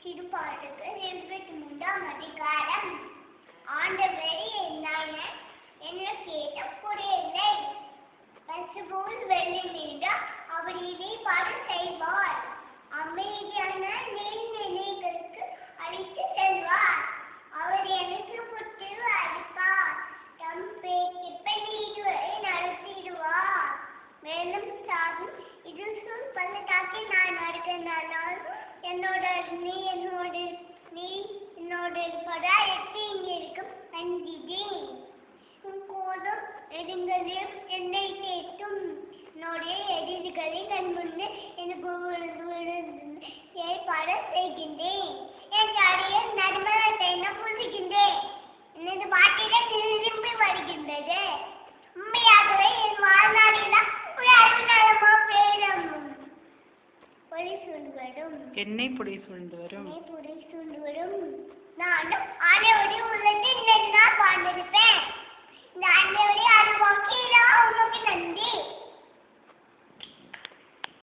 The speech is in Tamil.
திருப்பாட்டுக்கு 23ஆம் அதிகாரம். ஆண்டவரே, என்னான என்ன கேட்ட புரியவில்லை. பசுபோல் வெள்ளி மீது அவர் இடைப்பாடு செய்வார். அமைதியான நீர்நிலைகளுக்கு அழைத்து செல்வார். அவர் எனக்கு புத்திரு அளிப்பார். தம் பெண்ணீடுவரை நடத்திடுவார். மேலும் சாகும் இது சொல் பள்ளத்தாக்கி நான் வருகின்றால் என்னோட நீ என்னோட இருப்பதா எட்டு இங்கே இருக்கும் நந்திதி போதும் எதிர்களும் என்னை கேட்டும் என்னுடைய எதிர்களில் என் முன்னே எனக்கு ஏற்பாட செய்கின்றேன். என் அடைய நடுமரத்தை புரிகின்றேன். எனது பாட்டில திரும்பி வருகின்றது. உண்மையாகவே என் வாழ்நாளெல்லாம் ஒரு அருணாளமோ பேரும் பொடி சூழ்ந்து வரும். என்னை பொடி சூழ்ந்து வரும்.